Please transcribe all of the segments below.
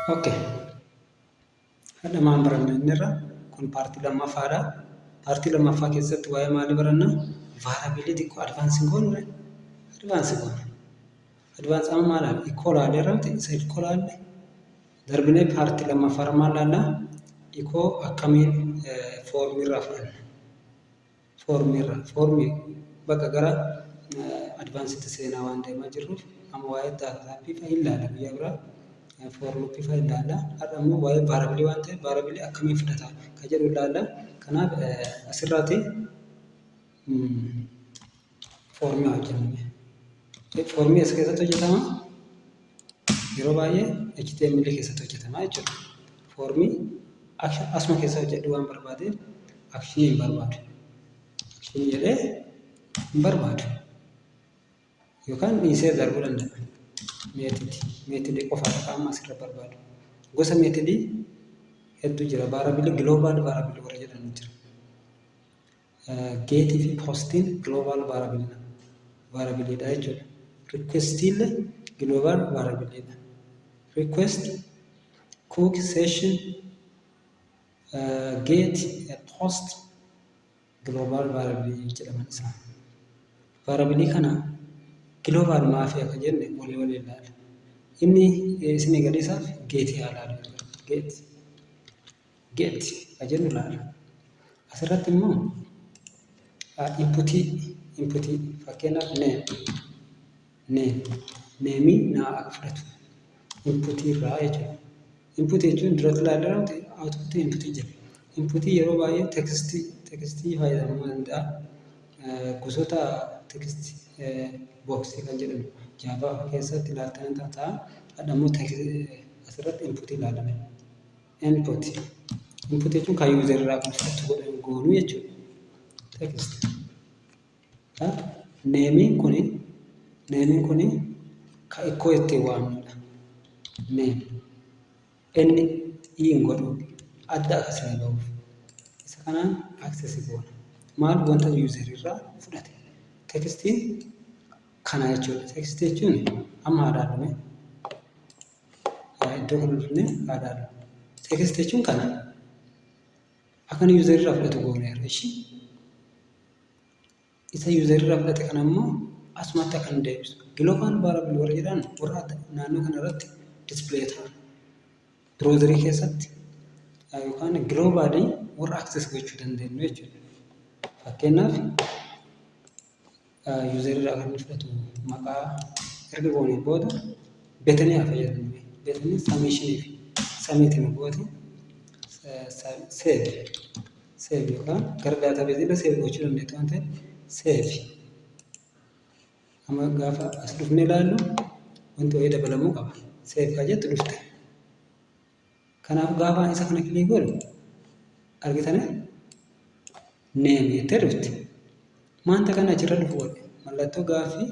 Oke, hadha maan baranna innirra kun paartii lammaffaadha. Paartii lammaffaa keessatti waa'ee maalii baranna? Vaarabilii xiqqoo advaansii goonure? Advaansii goona. Advaansii amma maal haala? Ikkoo laalee ramte isa ikkoo laalle darbinee paartii lammaffaarra maal laallaa? Ikkoo akkamiin foormiirraa fudhanna? Foormii bakka gara advaansiitti seenaa waan deemaa jirruuf amma waa'ee daataappii fa'a hin laalla guyyaa biraa. Foormii fa'a ilaalla. Har'a immoo waa'ee vaarabilii waan ta'eef vaarabilii akkamiin fudhata kan jedhu ilaalla. Kanaaf asirratti foormii hojjenna. Foormii as keessatti hojjetama. Yeroo baay'ee HTML keessatti hojjetama jechuudha. Foormii asuma keessa hojjedhu waan barbaadeef akshinii hin barbaadu. Akshinii jedhee hin barbaadu. Yookaan dhiisee darbuu danda'a. Meetidii qofaadha qaama asirra barbaadu. Gosa meetidii hedduu jira. Vaarabilii global vaarabilii warra jedhamu jira. Geetii fi poostiin global vaarabiliidha jechuudha. Requestillee global vaarabiliidha. Request, cook, session, get, post global vaarabilii jedhaman isaan. Vaarabilii kana global maafi akka jenne walii ilaalla. Inni isin gadiisaaf geetii haa ilaalu. Get kan jennu ilaalla. Asirratti immoo inputii fakkeenyaaf neemii naa akka fudhatu inputii irraa jechuudha. Inputii jechuun duratti ilaallamte outputii inputii jira. Inputii yeroo baay'ee tekstii fayyadamuu danda'a. Gosoota tekstii booksii kan jedhamu jaavaa keessatti ilaaltan ta'a. Hadha immoo asirratti inputii ilaalame. Inputii jechuun kan yuuzarii irraa kan fudhatu goonuu jechuudha. Tekstii. Neemiin kuni kan ikkoo ittiin waamnudha. Inni hin godhu adda akkasii bahuuf. Isa kanaan aksesii goona. Maal wanta yuuzarii irraa fudhate. Tekstiin kana jechuudha. Tekstii jechuun amma haadhaadhume. Iddoo kana dhufnee haadhaadhu. Tekstii jechuun kana. Akka inni yuuzarii irraa fudhatu gooneera ishii. Isa yuuzarii irraa fudhate kana immoo asumatti akka hin deebisu. Global vaarabilii warra jedhan warra naannoo kana irratti displee ta'an. Biroozarii keessatti yookaan giloobaalii warra akses gochuu dandeenyu jechuudha. Fakkeenyaaf yuuzarii irraa kan fudhatu maqaa erga goonee booda beetanii haa fayyadamu. Beetanii samiitiin gooti seef yookaan gara daatabeeziirra seef gochuu dandeettu waan ta'eef seef. Amma gaafa as dhufnee ilaallu wanti wayii dabalamuu qaba. Seef kan jettu dhufte. Kanaaf gaafa isa kana kilikii godhu argitanii neem jettee dhufte. Maanta kana achirra dhufu godhe mallattoo gaaffii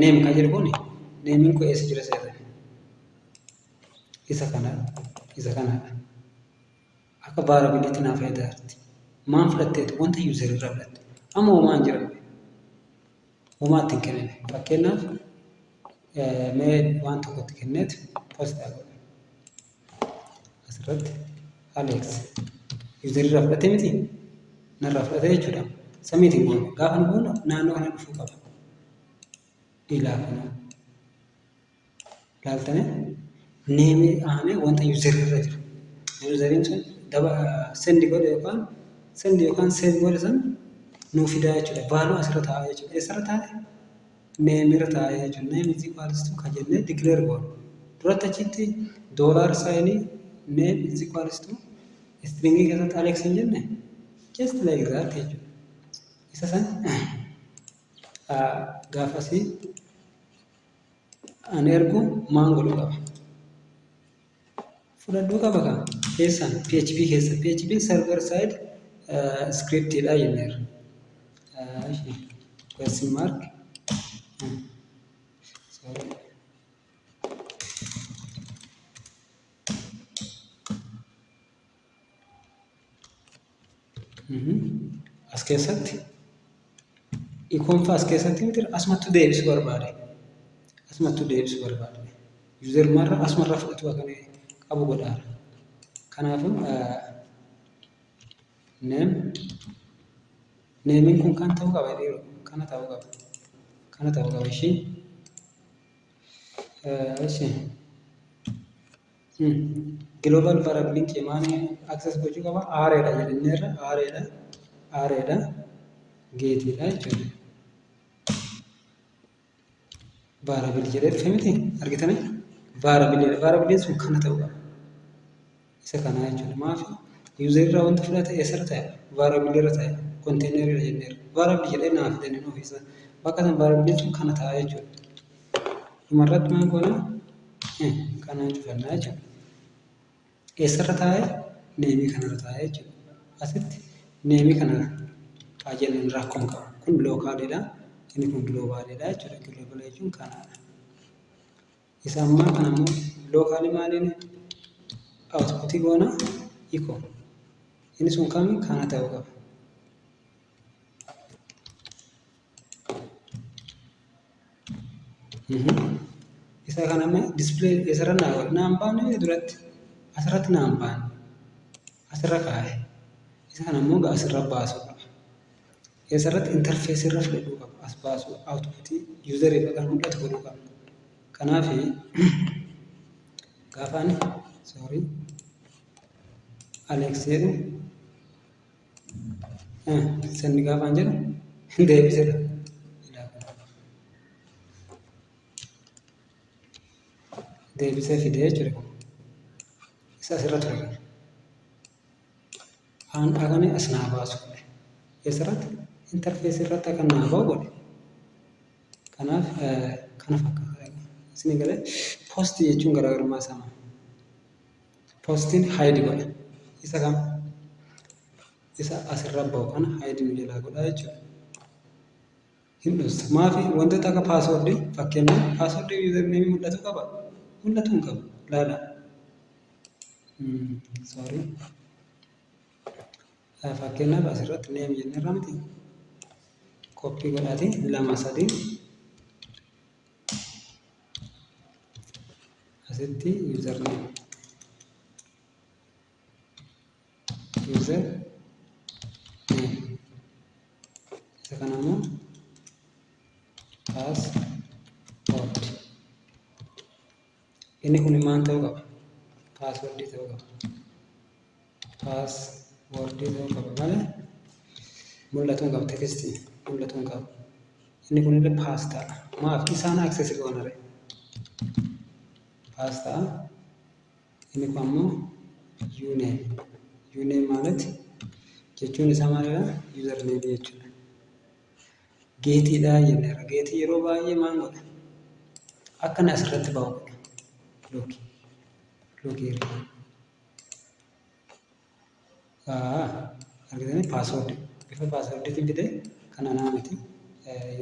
neem kan jedhu kuni neemiin koo eessa jira seeta. Isa kanaadha. Akka vaarabiliitti naa fayyadaarti. Maan fudhatteetu wanta yuuzarii irraa fudhatte. Amma homaa hin jiran. Homaa ittiin kennine. Fakkeenyaaf mee waan tokkotti kenneetu poostaa godhe. Asirratti Alex yuuzarii irraa fudhatee miti? Narraa fudhatee jechuudha. Samiitiin goone. Gaafa nu goonu naannoo kana dhufuu qaba. Ilaalaa. Ilaaltanii neemii aanee wanta yuuzarii irra jiru. Yuuzariin sun sendi godhe yookaan seef godhe san nuu fidaa jechuudha. Vaaluu asirra taa'aa jechuudha. Eessarra taa'e? Neemirra taa'ee jechuudha. Neem is equals to kan jennee dikileer goona. Duratti achitti doolaar saayinii neem is equals to istringii keessatti Alex hin jenne just like that jechuudha. Isa san gaafasii ani ergu maan godhuu qaba. Fudhadhuu qaba kan keessaan PHP keessa PHP server side scriptidha jenneera. question mark sorry as keessatti ikoonfa as keessatti miti asumatti deebisuu barbaade user marra asumarraa fudhatu akka qabu godhaara. Kanaafuu neemiin kun kan ta'uu qaba dhiiroo kana ta'uu qaba ishii global variable link maani access gochuu qaba aareedha jedhanneerra aareedha geetiidha jechuudha. Variable jedhee dhufe miti argitanii variable sun kana ta'uu qaba isa kanaa jechuudha. Maafi user irraa wanta fudhate eessarra ta'e variable irra ta'e container irra jenneerra variable jedhee naaf fidanii ofiisa bakka san variable sun kana ta'a jechuudha. Dhumarratti maal goona kanaan cufannaa jechuudha. Eessarra taa'ee neemii kanarra taa'ee jechuudha. Asitti neemii kana jennuun rakkoon qaba. Kun lookaaliidha. Inni kun globaalidha jechuudha. Global jechuun kanaadha. Isa ammaa kana immoo lookaalii maaliin outputii goona echo. Inni sun kami kana ta'uu qaba. Isa kana immoo display eessarra naan baane duratti asirratti naan baane asirra kaa'e. Isa kana immoo asirra baasuu qaba. Eessarratti interface irra fudhachuu qaba. As baasuu outputii user irra kan mul'atu godhuu qaba. Kanaaf gaafaan Alex jedhu sanni gaafaan jedhu deebisedha. Deebisee fidee jechuudha. Isa asirra ture. Akkanni as naa baasu godhe. Eessarratti interface irratti akka naa ba'u godhe. Kanaaf kana fakkaata. Isin galee post jechuun garaagarummaa isaa maali? Postiin hide godha. Isa kam? Isa asirra ba'u kana hide nu jalaa godha jechuudha. Hin dhusta. Maafi wantoota akka paaswordii fakkeenyaaf paaswordii user name mul'atu qaba. Mul'atu hin qabu. Laala. Sorry. Fakkeenyaaf asirratti name jenneerra miti. Koppii godhaati 2 3 asitti user name isa kana immoo password. Inni kun maal ta'uu qaba? Passwordii ta'uu qaba. Passwordii ta'uu qaba malee mul'atuu hin qabu tekstii mul'atuu hin qabu. Inni kun illee pass ta'a. Maaf isaan access goonare pass ta'a. Inni kun ammoo uname ማለት jechuun isaa maalidha? User name jechuudha. Geetiidha jenneera. Geetii yeroo baay'ee maal godha? Akkana asirratti ba'u godha. Lookii argitanii paaswordii bifa paaswordiitiin fidee kana naa miti.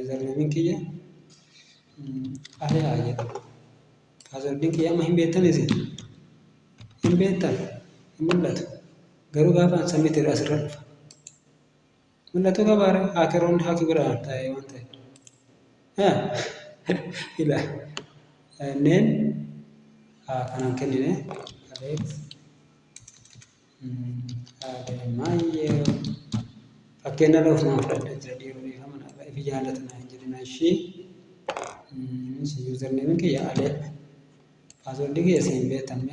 User name kiyya Aliyaa jedhama. Paaswordiin kiyya amma hin beektan isin? Hin beektan? Hin mul'atu. Garuu gaafa submit asirra dhufa. Mul'atu qabaare haakeroonni haakii godhaan taa'ee waan ta'eef. Ilaa name kanaan kennine Alex Ademayyoo fakkeenya ofumaan fudhadha jira dhiironni ifamana ifi jaallatanaa hin jedhina ishii user name kiyya Alee paaswordii kiyya si hin beektanne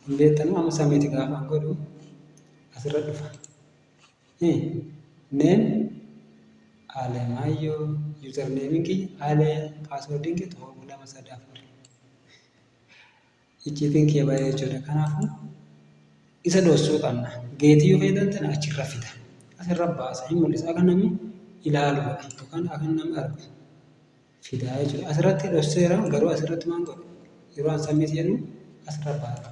hin beektanu amma submit gaafaan godhu asirra dhufa. Name Alemayyoo user name kiyya Alee paaswordiin kiyya tokko 2 3 4 icciitiin kiyya baay'ee jechuudha. Kanaafuu isa doorsuu qabna. Geetii yoo fayyadamtan achirra fida. Asirra baasa hin mul'isa. Akka namni ilaalu godha yookaan akka namni argu fidaa jechuudha. Asirratti dhoofseera garuu asirratti maal godhu? Yeroo an submit jedhu asirra baasa.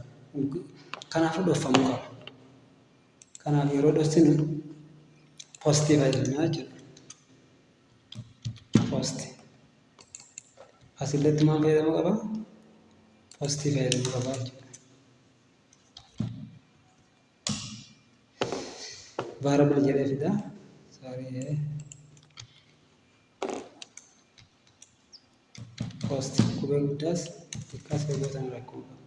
Kanaafuu dhoofamuu qaba. Kanaaf yeroo dhoofsinu Poostii fayyadamnaa jechuudha. Poostii. Asirratti maal fayyadamuu qaba? Poostii fayyadamuu qaba jechuudha. Variable jedhee fida. Sorry. Poostii qubee guddaas xiqqaas fayyadamuun rakkoo qaba.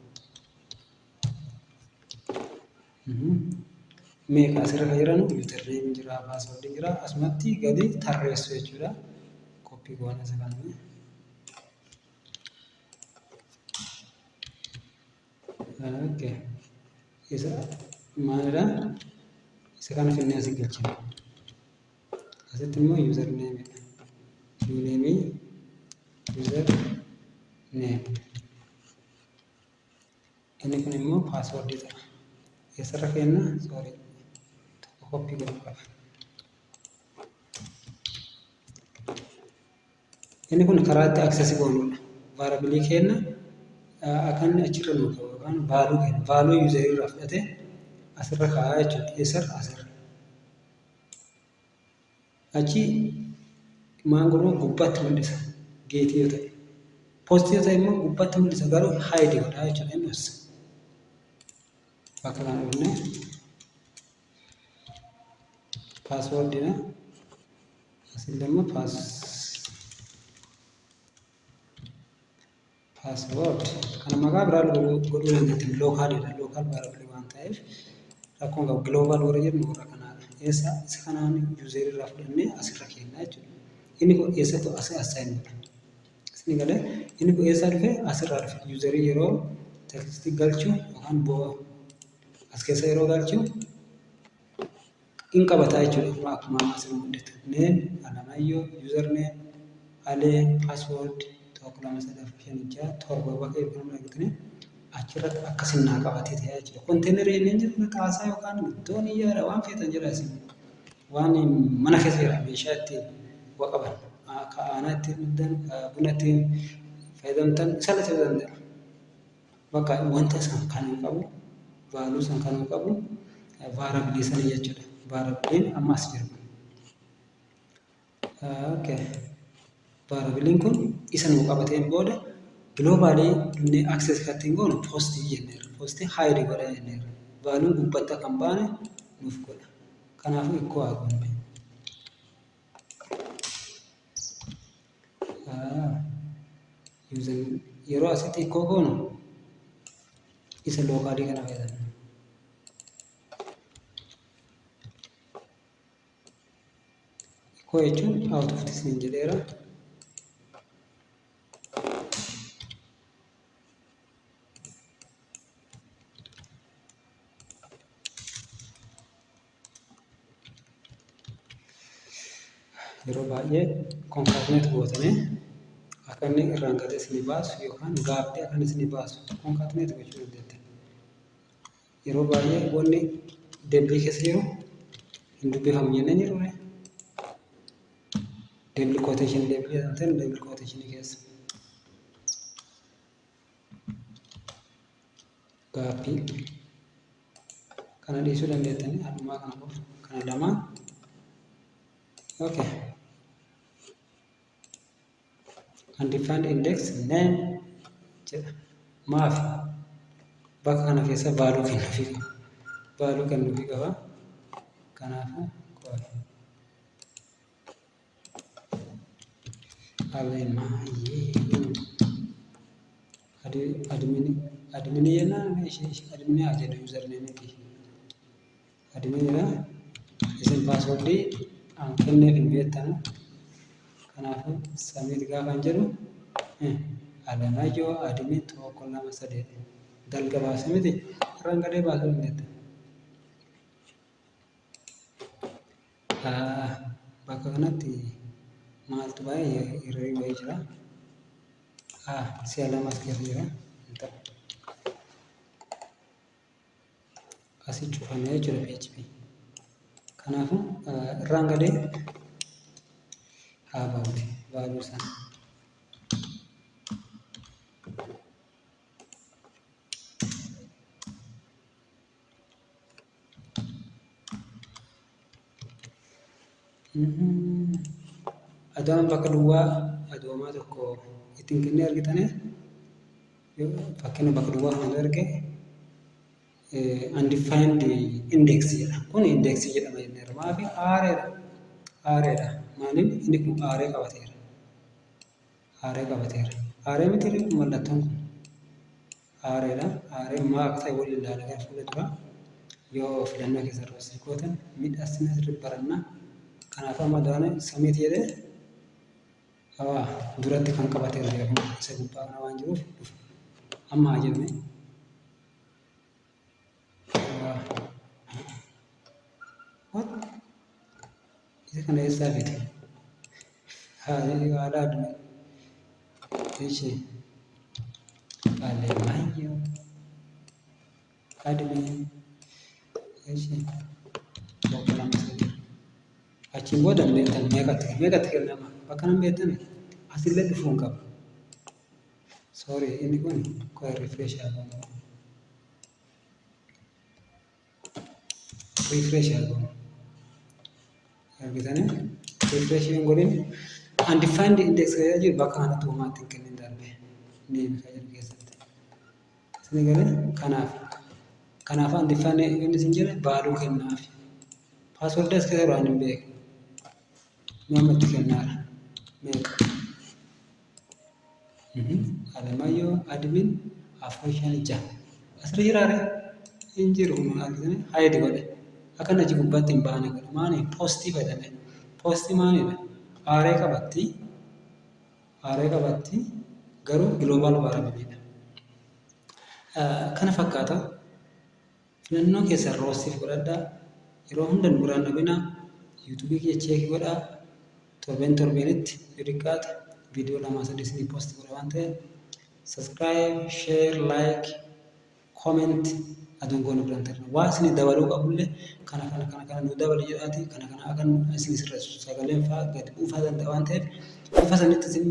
Meeqa asirra kan jiran yuutarneem jira, paaswoordiin jira. Asumatti gadi tarreessu jechuudha. Koppii goona isa kana. Okay. Isa maalidha? Isa kana finnee asii galchina. Asitti immoo yuuzarneemidha. Yuuneemii yuuzarneem. Inni kun immoo paaswoordii ta'a. Eessarra kenna? Sorry. Tokko koppii godhuu qaba. Inni kun karaa itti aksesii goonudha. Vaarabilii kenna akka inni achirra nuuf ta'u yookaan vaaluu kenna. Vaaluu yuuzarii irraa fudhatee asirra kaa'aa jechuudha. Eessarra? Asirra. Achi maal godhuu gubbaatti mul'isa. Geetii yoo ta'e. Poostii yoo ta'e immoo gubbaatti mul'isa garuu haayidii godhaa jechuudha innis. Bakka kana dhufne paaswoordiidha. Asillee immoo paaswoord kana maqaa biraa godhuu dandeettiin lookaaliidha. Lookaal vaariabilii waan ta'eef rakkoon qabu gloobaal warra jedhamu warra kanaadha. Isa kanaan yuuzerii irraa fudhannee asirra kenna jechuudha. Inni kun eessattuu asii assaayinidha. Isin galee inni kun eessaa dhufe asirraa dhufe yuuzerii yeroo tekstii galchuu yookaan as keessa yeroo galchuu in qabataa jechuudha. Akkuma asirra mul'atu. Neem, Alamayyoo, yuuzarneem, Alee, paaswoord, tokko lama sadafaa shan jaha torba bakka eebbifamuu argitanii achirratti akkasiin naa qabatee ta'ee jechuudha. Konteenerii inni jiru kaasaa yookaan iddoon iyyaadha waan feetan jedha isin. Waan mana keessa jira meeshaa ittiin waa qaban. Akka aanaa ittiin dhugdan, buna ittiin fayyadamtan isa ta'uu danda'a. Bakka wanta isaan kan hin qabu, vaaluu isaan kan hin qabu, vaarabilii sana jechuudha. Vaarabiliin amma as jiru. Okay. Vaarabiliin kun isa nuu qabateen booda giloobaalii inni aksees kattiin goonu poostii jenneera. Poostii haayidii godha jenneera. Vaaluun gubbatti akka hin baane nuuf godha. Kanaafuu ikkoo haa goone. Yeroo asitti ikkoo goonu isa lookaalii kana fayyadamna. Ikkoo jechuun out of this niin jedheera. Yeroo baay'ee konkaatineti gootanii akka inni irraan gadee isinii baasu yookaan gaabbee akka inni isinii baasu konkaatineti gochuu dandeetta. Yeroo baay'ee wanni deebii keessa jiru hin dubbifamu jennee jirure. Deebii kooteeshinii deebii jedhamteen deebii kooteeshinii keessa. Gaaffii kana dhiisuu dandeettanii addunyaa kana qofa kana lamaan. Okay. Undefined index name jedha. Maaf bakka kana keessa vaaluu kennuufii qaba. Vaaluu kennuufii qaba. Kanaafuu qofa. Adminii jennaan adminii haa jedhu yuuzarneemiti. Adminiidha. Isin paaswoordii aan kenneef hin beektan. Kanaafuu samiit gaafan jedhu Alamayyoo admin tokko lama sadii dalga baase miti irraan gadee baasuu dandeetta. Bakka kanatti maaltu baay'ee hirrii wayii jira. Si'a lamas keessa jira. Asii cufamee jira PHP. Kanaafuu irraan gadee haa bahuti vaaluu sana. Adaan bakka duwwaa adoomaa tokko ittiin kennee argitanii fakkeenya bakka duwwaa kana arge undefined index jedha. Kun index jedhama jenneera. Maafi aareedha. Aareedha. Maaliif inni kun aaree qabateera. Aaree qabateera. Aaree miti mallattoon kun. Aareedha. Aareen maal akka ta'e waliin ilaala gara fuula duraa yoo filannoo keessa roosii gootan miidhasina sirrii barannaa. Kanaaf amma adaan samiiti jedhee duratti kan qabateera jedhamu isa gubbaa kana waan jiruuf dhufu. Amma haa jennee. Isa kana eessaa fide? Haadha addunyaa. Ishee Alemaayyo Admee ishee tokko lama sadii. Achiin booda meeqatti kennama? Bakka nan beektanii asillee dhufuun qaba. Sorry inni kun koo refresh haa goonu. Refresh haa goonu. Argitanii refresh hin godhin undefined index jedha jiru bakka kanatti uumaatti hin kennin darbe ni bika jiru keessatti. Isin galee kanaaf undefined inni isin jedhe baaluu kennaaf. Paaswordii as keessa waan hin beeku. Namatti kennaara. Meeqa? Alemaayyo admin 456. Asirra jiraare hin jiru argitanii hayidi godhe. Akka achi gubbaatti hin baane godhe. Maali? Poostii fayyadame. Poostii maalidha? Aaree qabatti garuu global warabbiidha. Kana fakkaata filannoo keessa roosiif godhadhaa. Yeroo hunda nu biraan dhabinaa yuutuubii kiyya cheekii godhaa. Torbeenitti yoo xiqqaate viidiyoo 2-3 isinii poosti godha waan ta'eef subscribe, share, like, comment aduun goona biraan ta'e. Waa isinii dabaluu qabullee kana nu dabali jedhaati kana akka isinii sirreessu sagaleen fa'aa gadi buufaa danda'a waan ta'eef bifa sanitti isin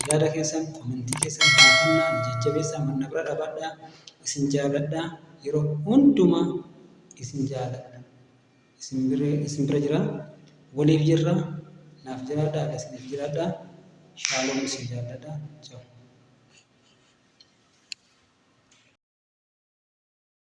yaada keessan komentii keessan beekannaa jajjabeessaa manna bira dhabadhaa isin jaaladhaa yeroo hundumaa isin jaaladha. Isin bira jira waliif jirra naaf jiraadhaa isiniif jiraadhaa shaaloon isin jaaladhaa. Ciao.